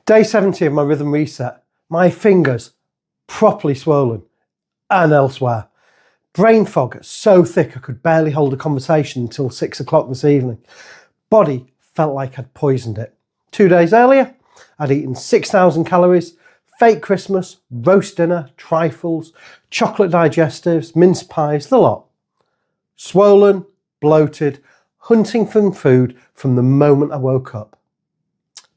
Day 70 of my rhythm reset. My fingers properly swollen and elsewhere. Brain fog so thick I could barely hold a conversation until 6 o'clock this evening. Body felt like I'd poisoned it. 2 days earlier, I'd eaten 6,000 calories, fake Christmas, roast dinner, trifles, chocolate digestives, mince pies, the lot. Swollen, bloated, hunting for food from the moment I woke up.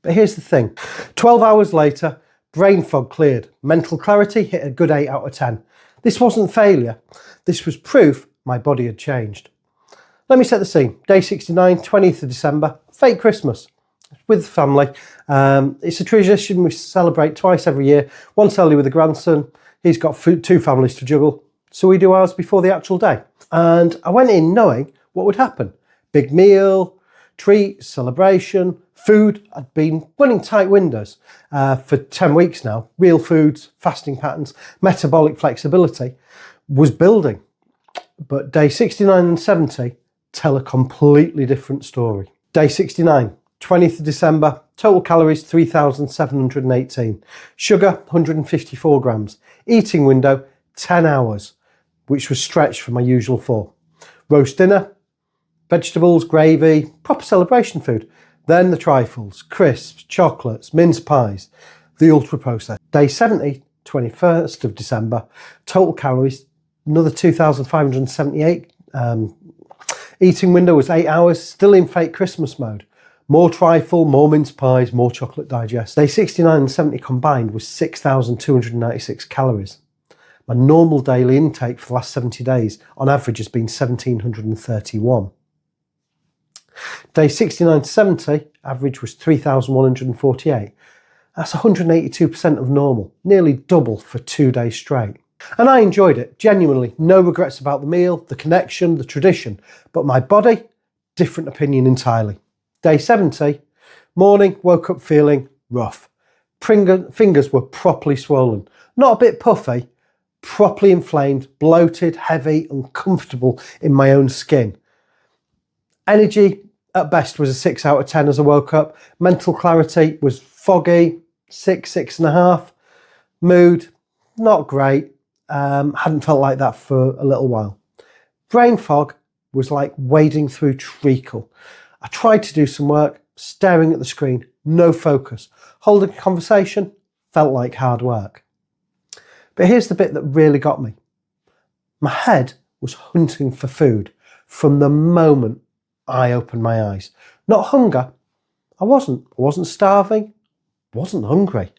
But here's the thing, 12 hours later, brain fog cleared, mental clarity hit a good 8 out of 10. This wasn't failure, this was proof my body had changed. Let me set the scene. Day 69, 20th of December, fake Christmas with the family. It's a tradition we celebrate twice every year, once early with the grandson. He's got two families to juggle, so we do ours before the actual day. And I went in knowing what would happen. Big meal, treat, celebration, food. I'd been running tight windows for 10 weeks now. Real foods, fasting patterns, metabolic flexibility was building. But day 69 and 70 tell a completely different story. Day 69, 20th of December, total calories 3,718. Sugar 154 grams. Eating window 10 hours, which was stretched from my usual 4. Roast dinner, vegetables, gravy, proper celebration food. Then the trifles, crisps, chocolates, mince pies, the ultra processed. Day 70, 21st of December, total calories, another 2,578. Eating window was 8 hours, still in fake Christmas mode. More trifle, more mince pies, more chocolate digest. Day 69 and 70 combined was 6,296 calories. My normal daily intake for the last 70 days on average has been 1,731. Day 69 to 70, average was 3,148. That's 182% of normal, nearly double for 2 days straight. And I enjoyed it, genuinely, no regrets about the meal, the connection, the tradition, but my body, different opinion entirely. Day 70, morning, woke up feeling rough. Fingers were properly swollen, not a bit puffy, properly inflamed, bloated, heavy, uncomfortable in my own skin. Energy at best was a 6 out of 10 as I woke up. Mental clarity was foggy, 6.5. Mood, not great. Hadn't felt like that for a little while. Brain fog was like wading through treacle. I tried to do some work, staring at the screen, no focus. Holding a conversation felt like hard work. But here's the bit that really got me. My head was hunting for food from the moment I opened my eyes. Not hunger. I wasn't starving. Wasn't hungry.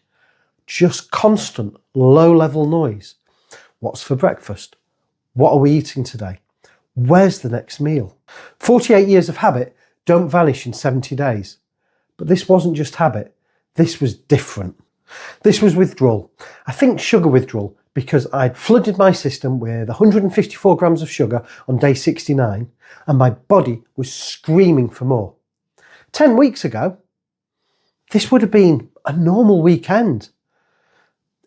Just constant low-level noise. What's for breakfast? What are we eating today? Where's the next meal? 48 years of habit don't vanish in 70 days. But this wasn't just habit. This was different. This was withdrawal. I think sugar withdrawal because I'd flooded my system with 154 grams of sugar on day 69 and my body was screaming for more. 10 weeks ago, this would have been a normal weekend.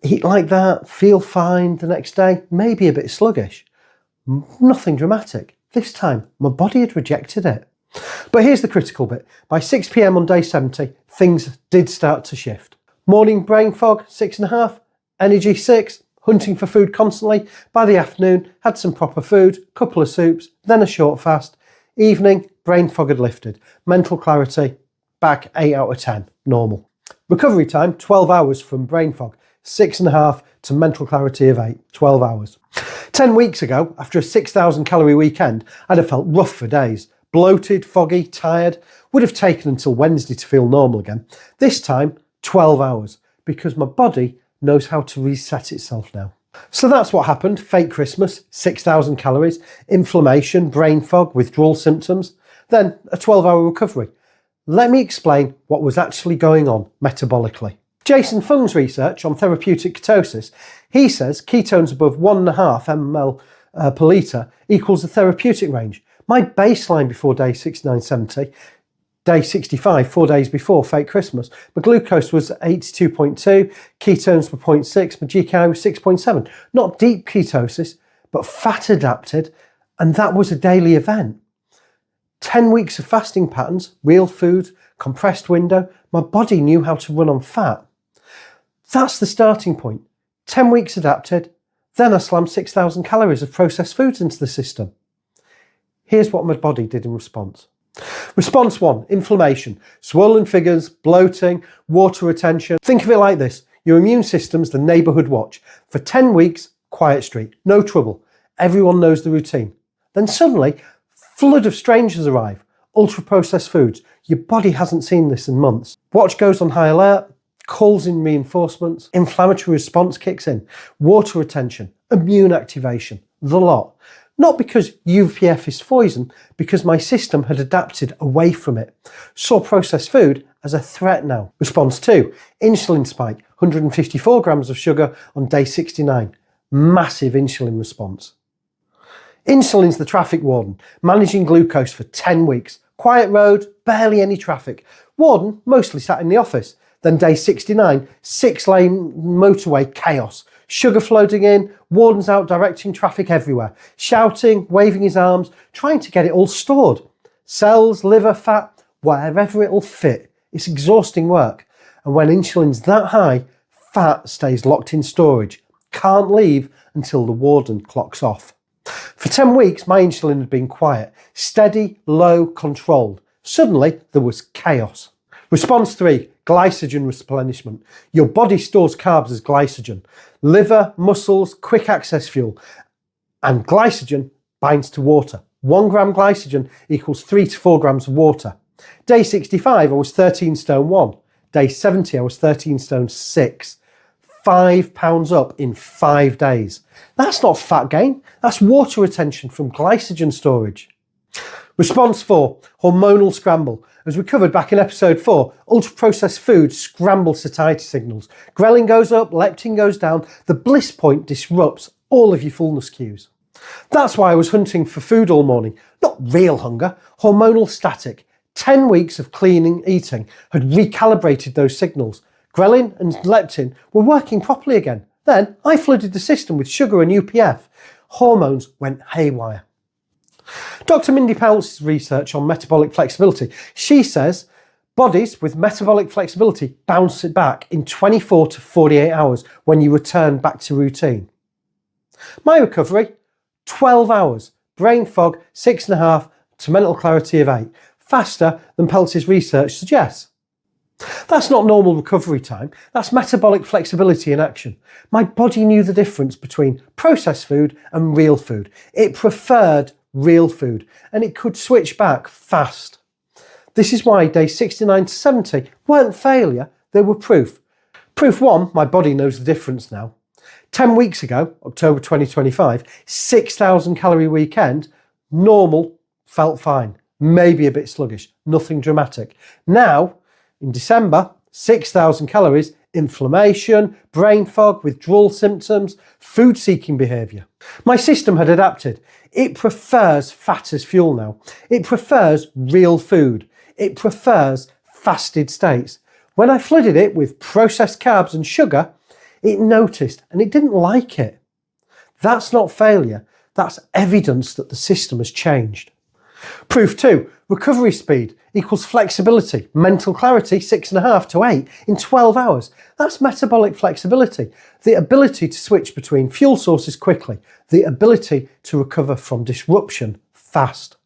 Eat like that, feel fine the next day, maybe a bit sluggish. Nothing dramatic. This time, my body had rejected it. But here's the critical bit. By 6 p.m. on day 70, things did start to shift. Morning brain fog, 6.5. Energy, 6. Hunting for food constantly. By the afternoon, had some proper food, couple of soups, then a short fast. Evening, brain fog had lifted. Mental clarity, back 8 out of 10, normal. Recovery time, 12 hours from brain fog. 6.5 to mental clarity of 8, 12 hours. 10 weeks ago, after a 6,000 calorie weekend, I'd have felt rough for days. Bloated, foggy, tired. Would have taken until Wednesday to feel normal again. This time, 12 hours, because my body knows how to reset itself now. So that's what happened. Fake Christmas, 6,000 calories, inflammation, brain fog, withdrawal symptoms, then a 12-hour recovery. Let me explain what was actually going on metabolically. Jason Fung's research on therapeutic ketosis, he says ketones above 1.5 ml per litre equals the therapeutic range. My baseline before day 69-70, day 65, 4 days before fake Christmas, my glucose was 82.2, ketones were 0.6, my GKI was 6.7. Not deep ketosis, but fat adapted, and that was a daily event. 10 weeks of fasting patterns, real food, compressed window, my body knew how to run on fat. That's the starting point. 10 weeks adapted, then I slammed 6,000 calories of processed foods into the system. Here's what my body did in response. Response 1, inflammation, swollen figures, bloating, water retention. Think of it like this. Your immune system's the neighbourhood watch. For 10 weeks, quiet street, no trouble. Everyone knows the routine. Then suddenly, flood of strangers arrive. Ultra-processed foods. Your body hasn't seen this in months. Watch goes on high alert, calls in reinforcements, inflammatory response kicks in, water retention, immune activation, the lot. Not because UPF is poison, because my system had adapted away from it. Saw processed food as a threat now. Response 2, insulin spike, 154 grams of sugar on day 69. Massive insulin response. Insulin's the traffic warden, managing glucose for 10 weeks. Quiet road, barely any traffic. Warden mostly sat in the office. Then day 69, 6-lane motorway chaos. Sugar floating in, warden's out directing traffic everywhere, shouting, waving his arms, trying to get it all stored. Cells, liver, fat, wherever it'll fit. It's exhausting work. And when insulin's that high, fat stays locked in storage. Can't leave until the warden clocks off. For 10 weeks, my insulin had been quiet, steady, low, controlled. Suddenly, there was chaos. Response 3, glycogen replenishment. Your body stores carbs as glycogen. Liver, muscles, quick access fuel. And glycogen binds to water. 1 gram glycogen equals 3 to 4 grams of water. Day 65, I was 13 stone 1. Day 70, I was 13 stone 6. 5 pounds up in 5 days. That's not fat gain. That's water retention from glycogen storage. Response 4, hormonal scramble. As we covered back in episode 4, ultra-processed foods scramble satiety signals. Ghrelin goes up, leptin goes down. The bliss point disrupts all of your fullness cues. That's why I was hunting for food all morning. Not real hunger, hormonal static. 10 weeks of clean eating had recalibrated those signals. Ghrelin and leptin were working properly again. Then I flooded the system with sugar and UPF. Hormones went haywire. Dr. Mindy Peltz's research on metabolic flexibility, she says bodies with metabolic flexibility bounce it back in 24 to 48 hours when you return back to routine. My recovery, 12 hours, brain fog 6.5 to mental clarity of 8, faster than Peltz's research suggests. That's not normal recovery time, that's metabolic flexibility in action. My body knew the difference between processed food and real food. It preferred real food, and it could switch back fast. This is why day 69 to 70 weren't failure, they were proof. Proof 1, my body knows the difference now. 10 weeks ago, October 2025, 6,000 calorie weekend, normal, felt fine, maybe a bit sluggish, nothing dramatic. Now, in December, 6,000 calories, inflammation, brain fog, withdrawal symptoms, food-seeking behaviour. My system had adapted. It prefers fat as fuel now. It prefers real food. It prefers fasted states. When I flooded it with processed carbs and sugar, it noticed and it didn't like it. That's not failure. That's evidence that the system has changed. Proof 2, recovery speed equals flexibility, mental clarity 6.5 to 8 in 12 hours. That's metabolic flexibility, the ability to switch between fuel sources quickly, the ability to recover from disruption fast.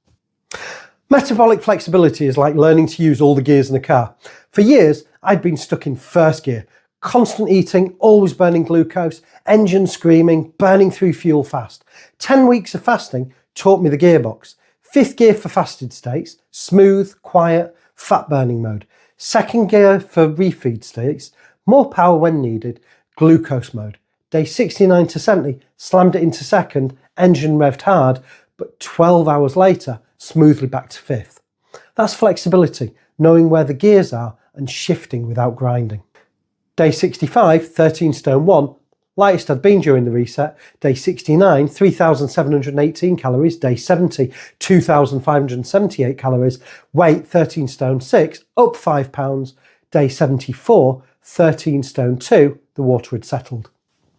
Metabolic flexibility is like learning to use all the gears in a car. For years, I'd been stuck in first gear, constant eating, always burning glucose, engine screaming, burning through fuel fast. 10 weeks of fasting taught me the gearbox. 5th gear for fasted states, smooth, quiet, fat burning mode. 2nd gear for refeed states, more power when needed, glucose mode. Day 69 to 70, slammed it into 2nd, engine revved hard, but 12 hours later, smoothly back to 5th. That's flexibility, knowing where the gears are and shifting without grinding. Day 65, 13 stone 1, lightest I'd been during the reset. Day 69, 3,718 calories. Day 70, 2,578 calories. Weight 13 stone 6, up 5 pounds. Day 74, 13 stone 2, the water had settled.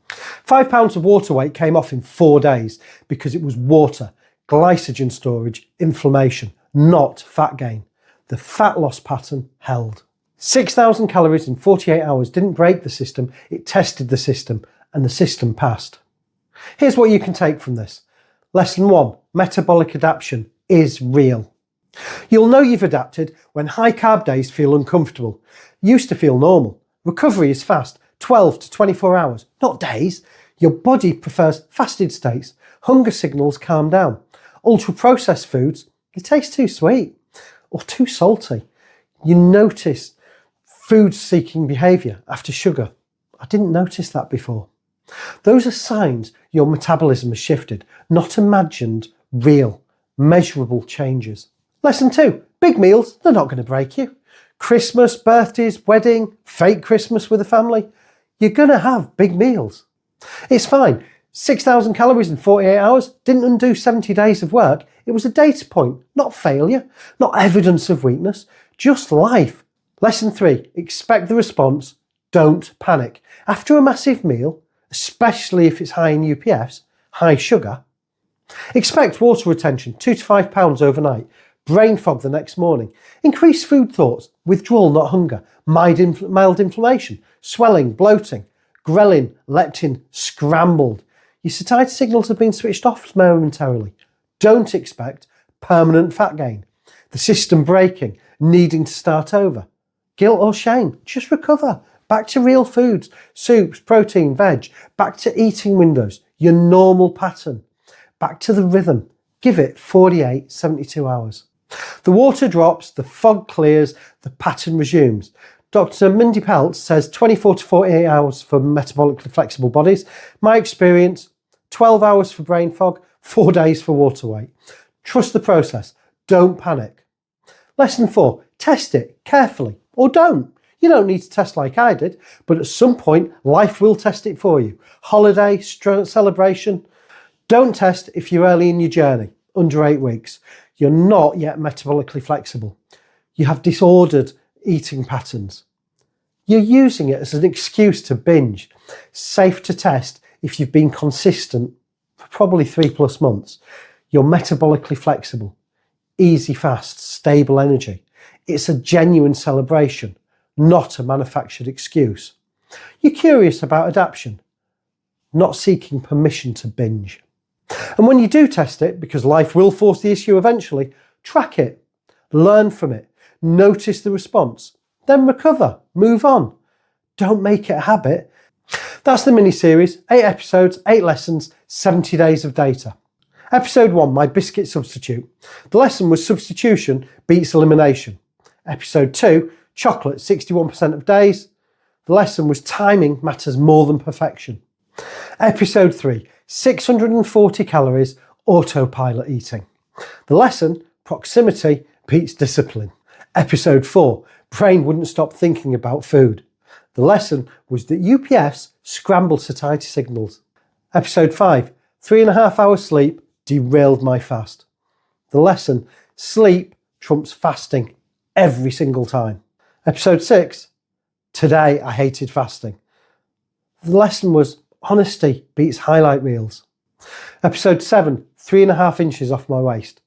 5 pounds of water weight came off in 4 days because it was water, glycogen storage, inflammation, not fat gain. The fat loss pattern held. 6,000 calories in 48 hours didn't break the system, it tested the system, and the system passed. Here's what you can take from this. Lesson 1. Metabolic adaptation is real. You'll know you've adapted when high carb days feel uncomfortable. Used to feel normal. Recovery is fast, 12 to 24 hours, not days. Your body prefers fasted states. Hunger signals calm down. Ultra-processed foods, they taste too sweet or too salty. You notice food-seeking behaviour after sugar. I didn't notice that before. Those are signs your metabolism has shifted, not imagined, real, measurable changes. Lesson 2. Big meals, they're not going to break you. Christmas, birthdays, wedding, fake Christmas with a family. You're going to have big meals. It's fine. 6,000 calories in 48 hours didn't undo 70 days of work. It was a data point, not failure, not evidence of weakness, just life. Lesson 3. Expect the response. Don't panic. After a massive meal, especially if it's high in UPFs, high sugar, expect water retention, 2 to 5 pounds overnight, brain fog the next morning, increased food thoughts, withdrawal, not hunger, mild inflammation, swelling, bloating, ghrelin, leptin, scrambled. Your satiety signals have been switched off momentarily. Don't expect permanent fat gain, the system breaking, needing to start over. Guilt or shame, just recover. Back to real foods, soups, protein, veg, back to eating windows, your normal pattern. Back to the rhythm. Give it 48, 72 hours. The water drops, the fog clears, the pattern resumes. Dr. Mindy Peltz says 24 to 48 hours for metabolically flexible bodies. My experience, 12 hours for brain fog, 4 days for water weight. Trust the process. Don't panic. Lesson 4. Test it carefully or don't. You don't need to test like I did, but at some point, life will test it for you. Holiday, celebration. Don't test if you're early in your journey, under 8 weeks. You're not yet metabolically flexible. You have disordered eating patterns. You're using it as an excuse to binge. Safe to test if you've been consistent for probably 3+ months. You're metabolically flexible. Easy fast, stable energy. It's a genuine celebration, not a manufactured excuse. You're curious about adaptation, not seeking permission to binge. And when you do test it, because life will force the issue eventually, track it, learn from it, notice the response, then recover, move on. Don't make it a habit. That's the mini-series, 8 episodes, 8 lessons, 70 days of data. Episode 1, my biscuit substitute. The lesson was substitution beats elimination. Episode 2, chocolate 61% of days. The lesson was timing matters more than perfection. Episode 3, 640 calories, autopilot eating. The lesson, proximity beats discipline. Episode 4, brain wouldn't stop thinking about food. The lesson was that UPFs scramble satiety signals. Episode 5, 3.5 hours sleep derailed my fast. The lesson, sleep trumps fasting every single time. Episode 6, today I hated fasting. The lesson was honesty beats highlight reels. Episode 7, 3.5 inches off my waist.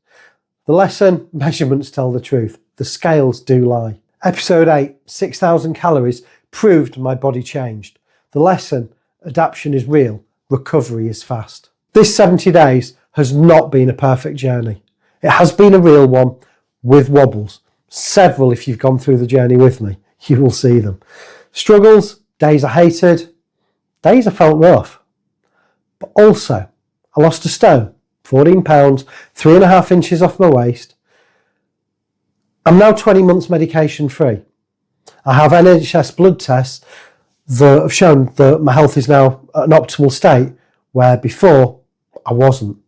The lesson, measurements tell the truth. The scales do lie. Episode 8, 6,000 calories proved my body changed. The lesson, adaptation is real, recovery is fast. This 70 days has not been a perfect journey. It has been a real one with wobbles. Several, if you've gone through the journey with me, you will see them. Struggles, days I hated, days I felt rough. But also, I lost a stone, 14 pounds, 3.5 inches off my waist. I'm now 20 months medication free. I have NHS blood tests that have shown that my health is now at an optimal state, where before I wasn't.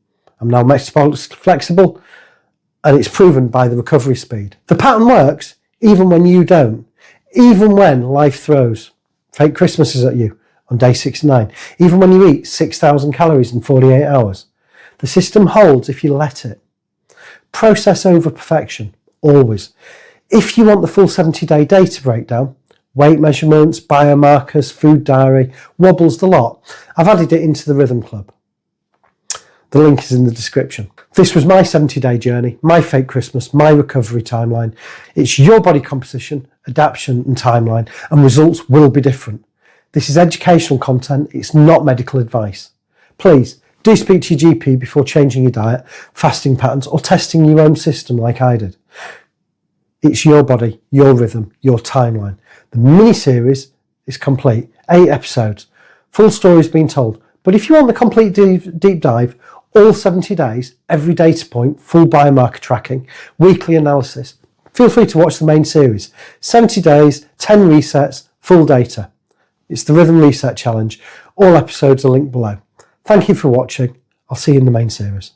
I'm now metabolically flexible, and it's proven by the recovery speed. The pattern works even when you don't, even when life throws fake Christmases at you on day 69, even when you eat 6,000 calories in 48 hours. The system holds if you let it. Process over perfection, always. If you want the full 70-day data breakdown, weight measurements, biomarkers, food diary, wobbles, the lot, I've added it into the Rhythm Club. The link is in the description. This was my 70-day journey, my fake Christmas, my recovery timeline. It's your body composition adaptation and timeline, and results will be different. This is educational content, it's not medical advice. Please do speak to your GP before changing your diet, fasting patterns, or testing your own system like I did. It's your body, your rhythm, your timeline. The mini-series is complete, 8 episodes. Full story's been told. But if you want the complete deep dive, all 70 days, every data point, full biomarker tracking, weekly analysis, feel free to watch the main series. 70 days, 10 resets, full data. It's the Rhythm Reset Challenge. All episodes are linked below. Thank you for watching. I'll see you in the main series.